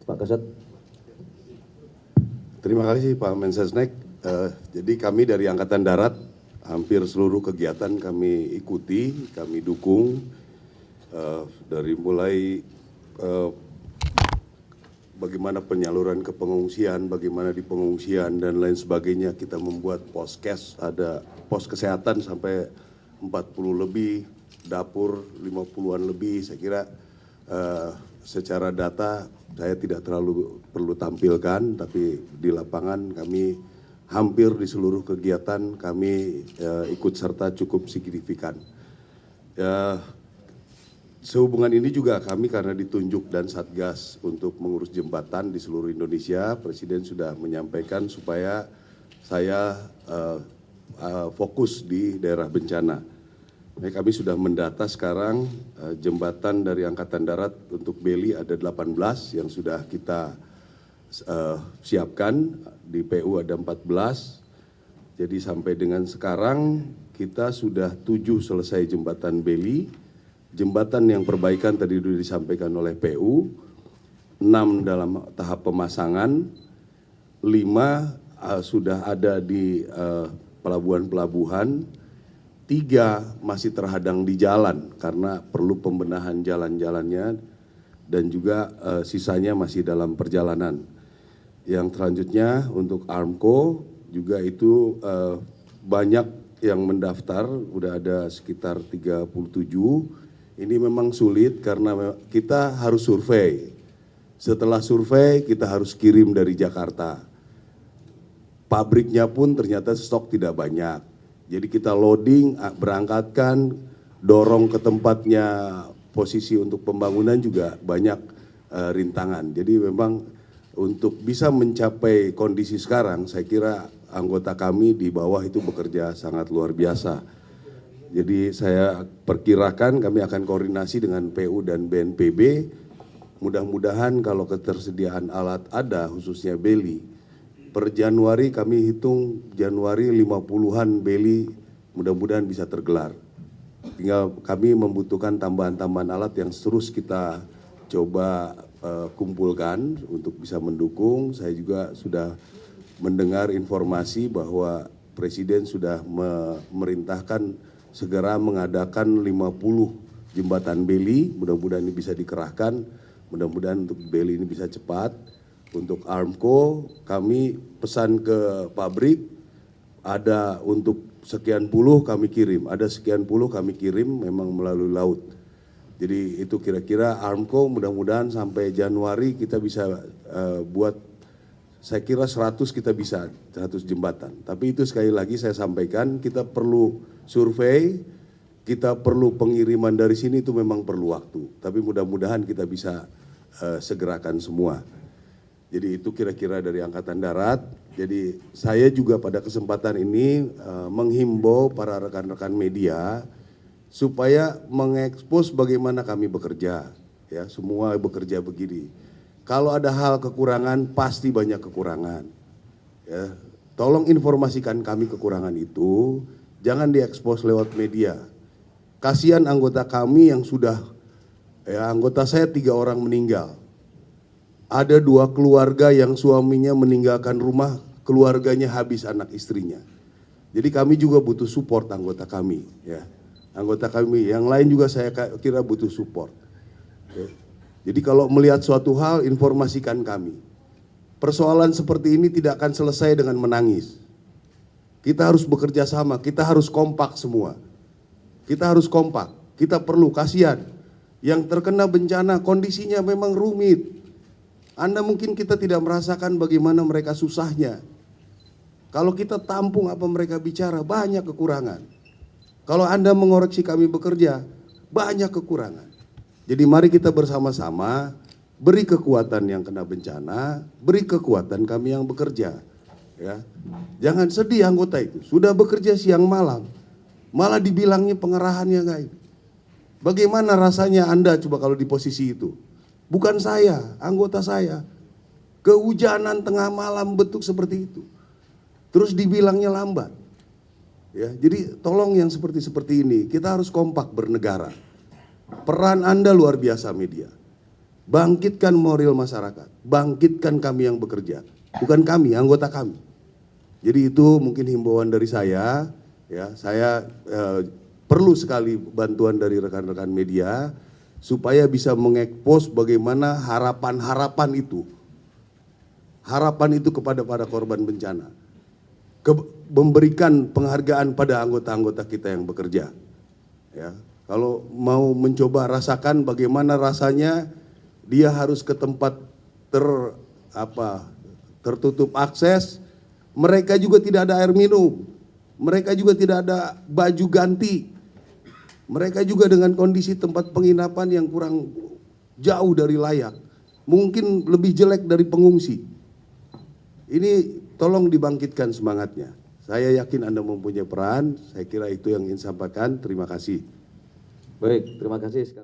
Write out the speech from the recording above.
Pak Kasat. Terima kasih Pak Mensesnek. Jadi kami dari Angkatan Darat hampir seluruh kegiatan kami ikuti, kami dukung, dari mulai bagaimana penyaluran ke pengungsian, bagaimana di pengungsian dan lain sebagainya. Kita membuat poskes, ada pos kesehatan sampai 40 lebih, dapur 50-an lebih. Saya kira secara data saya tidak terlalu perlu tampilkan, tapi di lapangan kami hampir di seluruh kegiatan kami ikut serta cukup signifikan. Sehubungan ini juga kami karena ditunjuk dan Satgas untuk mengurus jembatan di seluruh Indonesia, Presiden sudah menyampaikan supaya saya fokus di daerah bencana. Nah, kami sudah mendata sekarang jembatan dari Angkatan Darat untuk Beli ada 18 yang sudah kita siapkan, di PU ada 14. Jadi sampai dengan sekarang kita sudah 7 selesai jembatan Beli. Jembatan yang perbaikan tadi sudah disampaikan oleh PU, 6 dalam tahap pemasangan, 5 sudah ada di pelabuhan-pelabuhan, 3 masih terhadang di jalan karena perlu pembenahan jalan-jalannya, dan juga sisanya masih dalam perjalanan. Yang selanjutnya untuk Armco juga itu banyak yang mendaftar, udah ada sekitar 37. Ini memang sulit karena kita harus survei. Setelah survei kita harus kirim dari Jakarta. Pabriknya pun ternyata stok tidak banyak. Jadi kita loading, berangkatkan, dorong ke tempatnya, posisi untuk pembangunan juga banyak rintangan. Jadi memang untuk bisa mencapai kondisi sekarang, saya kira anggota kami di bawah itu bekerja sangat luar biasa. Jadi saya perkirakan kami akan koordinasi dengan PU dan BNPB. Mudah-mudahan kalau ketersediaan alat ada, khususnya Beli, per Januari kami hitung Januari 50-an Beli mudah-mudahan bisa tergelar. Tinggal kami membutuhkan tambahan-tambahan alat yang terus kita coba kumpulkan untuk bisa mendukung. Saya juga sudah mendengar informasi bahwa Presiden sudah memerintahkan segera mengadakan 50 jembatan Beli. Mudah-mudahan ini bisa dikerahkan, mudah-mudahan untuk Beli ini bisa cepat. Untuk Armco kami pesan ke pabrik, ada untuk sekian puluh kami kirim, ada sekian puluh kami kirim memang melalui laut. Jadi itu kira-kira Armco mudah-mudahan sampai Januari kita bisa buat, saya kira 100 kita bisa, 100 jembatan. Tapi itu sekali lagi saya sampaikan, kita perlu survei, kita perlu pengiriman dari sini, itu memang perlu waktu. Tapi mudah-mudahan kita bisa segerakan semua. Jadi itu kira-kira dari Angkatan Darat. Jadi saya juga pada kesempatan ini menghimbau para rekan-rekan media supaya mengekspos bagaimana kami bekerja. Ya, semua bekerja begini. Kalau ada hal kekurangan, pasti banyak kekurangan. Ya, tolong informasikan kami kekurangan itu, jangan diekspos lewat media. Kasihan anggota kami yang sudah, ya anggota saya 3 orang meninggal. Ada 2 keluarga yang suaminya meninggalkan rumah, keluarganya habis anak istrinya. Jadi kami juga butuh support anggota kami, ya. Anggota kami yang lain juga saya kira butuh support. Ya. Jadi kalau melihat suatu hal, informasikan kami. Persoalan seperti ini tidak akan selesai dengan menangis. Kita harus bekerja sama, kita harus kompak semua. Kita harus kompak, kita perlu, kasihan. Yang terkena bencana kondisinya memang rumit. Anda mungkin kita tidak merasakan bagaimana mereka susahnya. Kalau kita tampung apa mereka bicara, banyak kekurangan. Kalau Anda mengoreksi kami bekerja, banyak kekurangan. Jadi mari kita bersama-sama beri kekuatan yang kena bencana, beri kekuatan kami yang bekerja. Ya. Jangan sedih anggota itu, sudah bekerja siang malam, malah dibilangnya pengerahannya nggak ini. Bagaimana rasanya Anda coba kalau di posisi itu? Bukan saya, anggota saya. Kehujanan tengah malam betuk seperti itu. Terus dibilangnya lambat. Ya, jadi tolong yang seperti ini, kita harus kompak bernegara. Peran Anda luar biasa media. bangkitkan moral masyarakat, bangkitkan kami yang bekerja, bukan kami, anggota kami. Jadi itu mungkin himbauan dari saya, ya. Saya perlu sekali bantuan dari rekan-rekan media supaya bisa mengekspos bagaimana harapan-harapan itu. Harapan itu kepada para korban bencana. Memberikan penghargaan pada anggota-anggota kita yang bekerja. Ya. Kalau mau mencoba rasakan bagaimana rasanya, dia harus ke tempat tertutup akses. Mereka juga tidak ada air minum, mereka juga tidak ada baju ganti, mereka juga dengan kondisi tempat penginapan yang kurang jauh dari layak, mungkin lebih jelek dari pengungsi. Ini tolong dibangkitkan semangatnya. Saya yakin Anda mempunyai peran, saya kira itu yang ingin sampaikan. Terima kasih. Baik, terima kasih sekali.